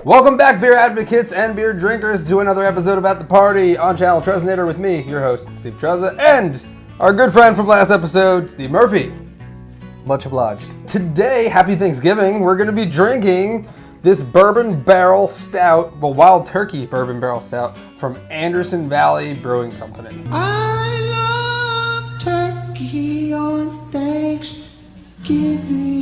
Welcome back, beer advocates and beer drinkers, to another episode of At the Party on Channel Trezinator with me, your host, Steve Trezza, and our good friend from last episode, Steve Murphy. Much obliged. Today, happy Thanksgiving, we're going to be drinking this Bourbon Barrel Stout, well, Wild Turkey Bourbon Barrel Stout from Anderson Valley Brewing Company. I love turkey on Thanksgiving.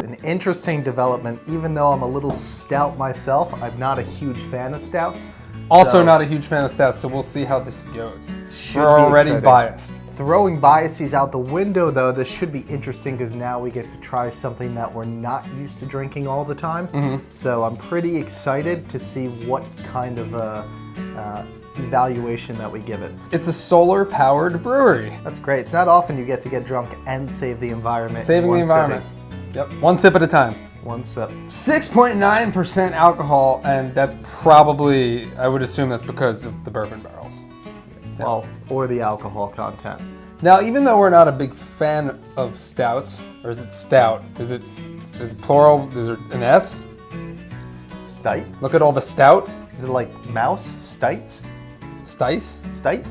An interesting development, even though I'm a little stout myself, I'm not a huge fan of stouts. Also not a huge fan of stouts, so we'll see how this goes. Should We're be already exciting. biased. Throwing biases out the window, though, this should be interesting because now we get to try something that we're not used to drinking all the time. So I'm pretty excited to see what kind of evaluation that we give it. It's a solar-powered brewery. That's great. It's not often you get to get drunk and save the environment. Saving the environment. Yep, one sip at a time. One sip. 6.9% alcohol, and that's probably, I would assume that's because of the bourbon barrels. Well, or the alcohol content. Now, even though we're not a big fan of stouts, or is it stout? Is it plural? Is there an S? Stite? Look at all the stout. Is it like mouse? Stites? Stice? Stite?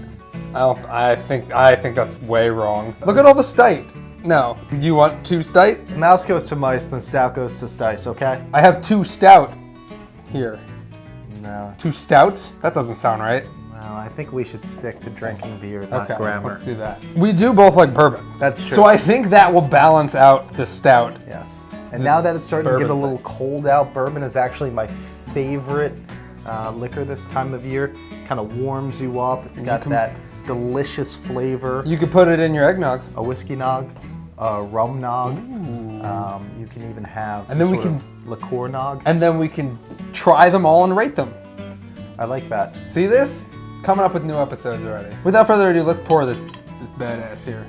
I think that's way wrong. Look at all the stite. No. You want two stite? If mouse goes to mice, then stout goes to stice, okay? I have two stout here. No. Two stouts? That doesn't sound right. Well, I think we should stick to drinking beer, not Okay, grammar. let's do that. We do both like bourbon. That's true. So I think that will balance out the stout. Yes. And now that it's starting to get a bourbon little cold out, bourbon is actually my favorite liquor this time of year. Kind of warms you up. It's got that delicious flavor. You could put it in your eggnog. A whiskey nog, a rum nog. You can even have some then we sort of liqueur nog. And then we can try them all and rate them. I like that. See this? Coming up with new episodes already. Without further ado, let's pour this badass here.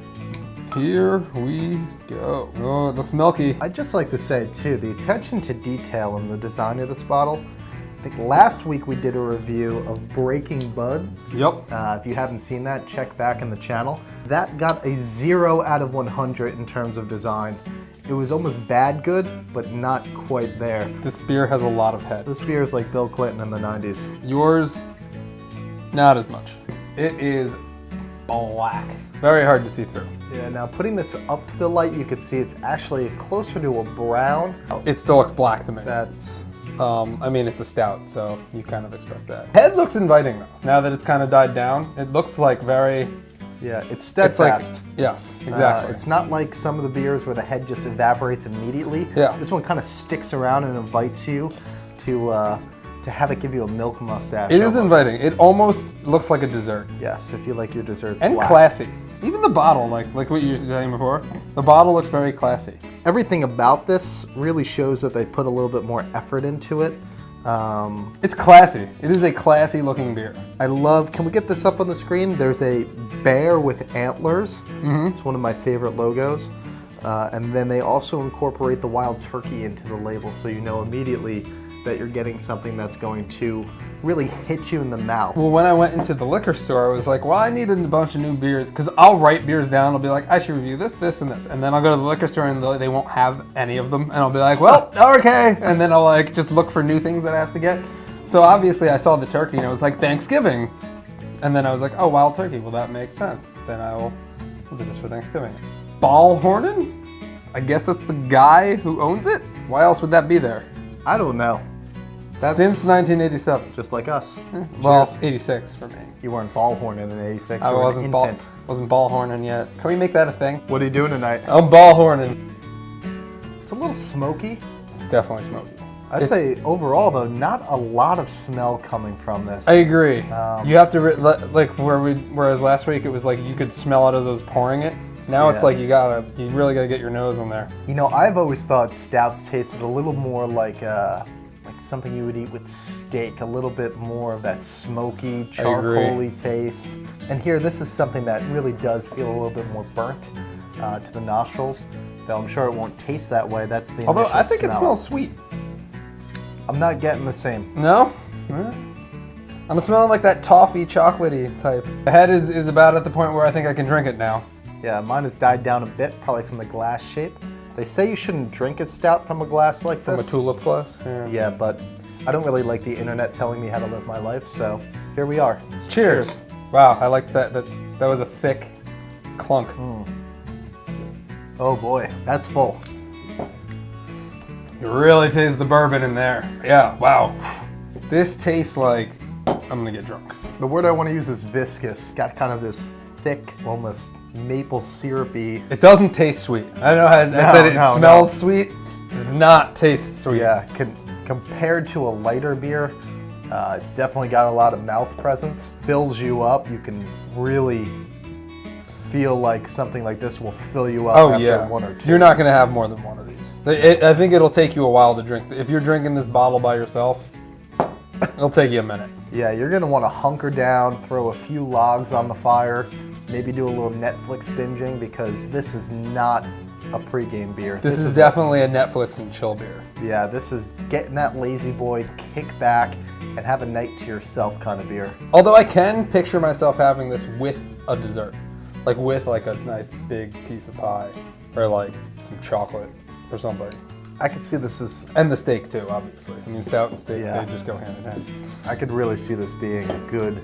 Here we go. Oh, it looks milky. I'd just like to say, too, the attention to detail in the design of this bottle. I think last week we did a review of Breaking Bud. Yep. If you haven't seen that, check back in the channel. That got a 0 out of 100 in terms of design. It was almost bad good, but not quite there. This beer has a lot of head. This beer is like Bill Clinton in the 90s. Yours, not as much. It is black. Very hard to see through. Yeah, now putting this up to the light, you could see it's actually closer to a brown. It still looks black to me. That's... I mean, it's a stout, so you kind of expect that. Head looks inviting though. Now that it's kind of died down, it looks like very... Yeah, it's steadfast. Yes, exactly. It's not like some of the beers where the head just evaporates immediately. Yeah. This one kind of sticks around and invites you to have it give you a milk mustache. It is almost. inviting. It almost looks like a dessert. Yes, if you like your desserts And black. classy. Even the bottle, like what you were saying before, the bottle looks very classy. Everything about this really shows that they put a little bit more effort into it. It's classy. It is a classy looking beer. I love, can we get this up on the screen? There's a bear with antlers. It's one of my favorite logos. And then they also incorporate the wild turkey into the label, so you know immediately that you're getting something that's going to really hit you in the mouth. Well, when I went into the liquor store, I was like, well, I needed a bunch of new beers, because I'll write beers down. I'll be like, I should review this, this, and this. And then I'll go to the liquor store and they won't have any of them. And I'll be like, well, okay. And then I'll like just look for new things that I have to get. So obviously I saw the turkey and I was like, Thanksgiving. And then I was like, oh, wild turkey. Well, that makes sense. Then I will do this for Thanksgiving. Ballhornen? I guess that's the guy who owns it? Why else would that be there? I don't know. That's Since 1987. just like us. Well, Cheers. 86 for me. You weren't ballhorning in '86. I you were wasn't an infant. wasn't ballhorning yet. Can we make that a thing? What are you doing tonight? I'm ballhorning. It's a little smoky. It's definitely smoky. I'd say overall, though, not a lot of smell coming from this. I agree. You have to like whereas last week it was like you could smell it as I was pouring it. Now it's Yeah. like you really gotta get your nose in there. You know, I've always thought stouts tasted a little more like something you would eat with steak, a little bit more of that smoky, charcoaly taste. And here, this is something that really does feel a little bit more burnt to the nostrils, though I'm sure it won't taste that way. That's the Although initial I think smell. it smells sweet. I'm not getting the same. No? I'm smelling like that toffee chocolatey type. The head is about at the point where I think I can drink it now. Yeah, mine has died down a bit, probably from the glass shape. They say you shouldn't drink a stout from a glass like From this. a tulip glass? Yeah, but I don't really like the internet telling me how to live my life, so here we are. Cheers. Wow, I liked that. That was a thick clunk. Oh boy, that's full. You really taste the bourbon in there. Yeah, wow. This tastes like I'm gonna get drunk. The word I want to use is viscous. Got kind of this thick, almost maple syrupy. It doesn't taste sweet. I know I said it smells sweet. It does not taste sweet. Yeah, compared to a lighter beer, it's definitely got a lot of mouth presence. Fills you up. You can really feel like something like this will fill you up after one or two. You're not gonna have more than one of these. I think it'll take you a while to drink. If you're drinking this bottle by yourself, it'll take you a minute. Yeah, you're gonna want to hunker down, throw a few logs on the fire, maybe do a little Netflix binging, because this is not a pregame beer. This is definitely a Netflix and chill beer. Yeah, this is getting that lazy boy, kick back, and have a night to yourself kind of beer. Although I can picture myself having this with a dessert. Like with like a nice big piece of pie or like some chocolate or something. I could see this is... And the steak too, obviously. I mean, stout and steak, Yeah. they just go hand in hand. I could really see this being a good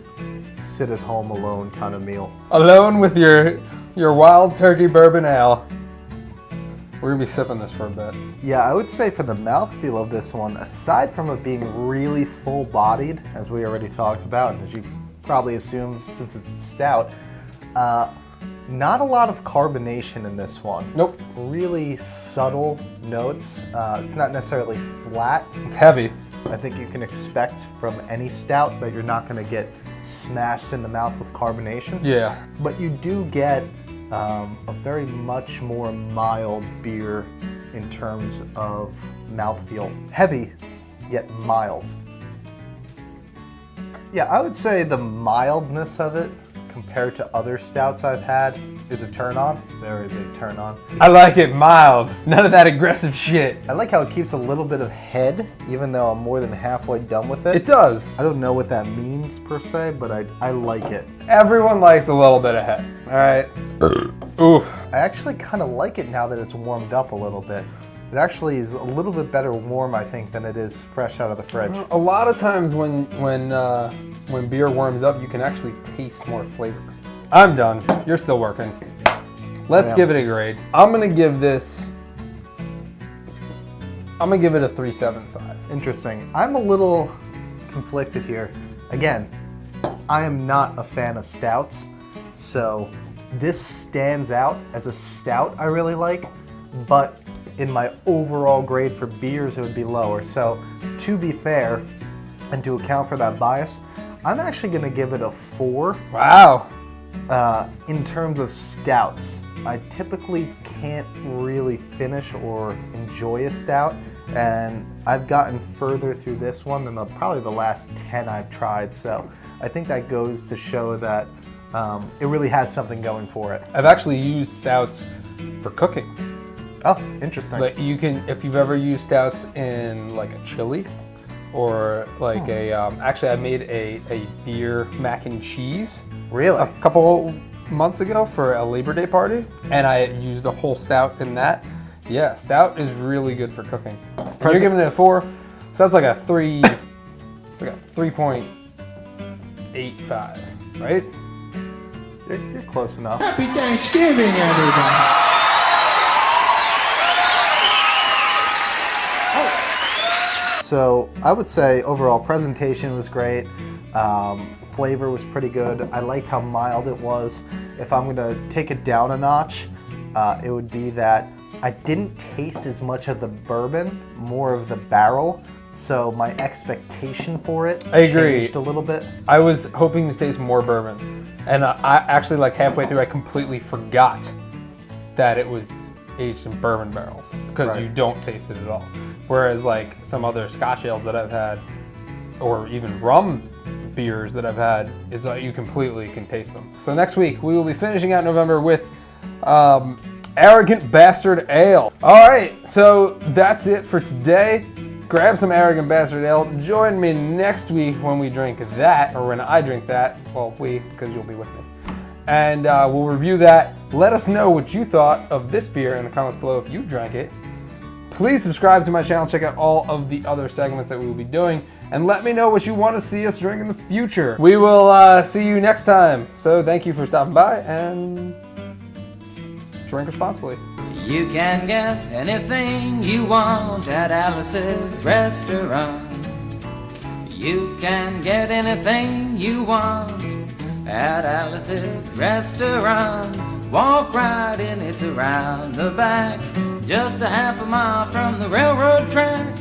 sit at home alone kind of meal. Alone with your wild turkey bourbon ale. We're gonna be sipping this for a bit. Yeah, I would say for the mouthfeel of this one, aside from it being really full-bodied, as we already talked about, and as you probably assumed since it's stout, not a lot of carbonation in this one. Nope. Really subtle notes. It's not necessarily flat. It's heavy. I think you can expect from any stout that you're not going to get smashed in the mouth with carbonation. Yeah. But you do get a very much more mild beer in terms of mouthfeel. Heavy, yet mild. Yeah, I would say the mildness of it compared to other stouts I've had is a turn on. Very big turn on. I like it mild. None of that aggressive shit. I like how it keeps a little bit of head, even though I'm more than halfway done with it. It does. I don't know what that means per se, but I like it. Everyone likes a little bit of head. All right. Oof. I actually kind of like it now that it's warmed up a little bit. It actually is a little bit better warm, I think, than it is fresh out of the fridge. A lot of times when beer warms up, you can actually taste more flavor. I'm done. You're still working. Let's give it a grade. I'm gonna give it a 3.75. Interesting. I'm a little conflicted here. Again, I am not a fan of stouts, so this stands out as a stout I really like, but in my overall grade for beers, it would be lower. So to be fair, and to account for that bias, I'm actually gonna give it a 4. Wow. In terms of stouts, I typically can't really finish or enjoy a stout, and I've gotten further through this one than probably the last 10 I've tried, so I think that goes to show that it really has something going for it. I've actually used stouts for cooking. Oh, interesting. Like you can, if you've ever used stouts in like a chili, or like actually I made a beer mac and cheese. Really? A couple months ago for a Labor Day party, and I used a whole stout in that. Yeah, stout is really good for cooking. You're giving it a 4, so that's like a 3, it's like a 3.85, right? You're close enough. Happy Thanksgiving, everybody. So I would say overall presentation was great. Flavor was pretty good. I liked how mild it was. If I'm gonna take it down a notch, it would be that I didn't taste as much of the bourbon, more of the barrel. So my expectation for it changed a little bit. I was hoping to taste more bourbon, and I actually like halfway through I completely forgot that it was aged in bourbon barrels because you don't taste it at all. Whereas like some other Scotch ales that I've had, or even rum beers that I've had, is that you completely can taste them. So next week we will be finishing out November with Arrogant Bastard Ale. All right, so that's it for today. Grab some Arrogant Bastard Ale. Join me next week when we drink that, or when I drink that. Well, because you'll be with me. And we'll review that. Let us know what you thought of this beer in the comments below if you drank it. Please subscribe to my channel. Check out all of the other segments that we will be doing. and let me know what you want to see us drink in the future. We will see you next time. So thank you for stopping by, and drink responsibly. You can get anything you want at Alice's restaurant. You can get anything you want at Alice's restaurant. Walk right in, it's around the back, just a half a mile from the railroad track.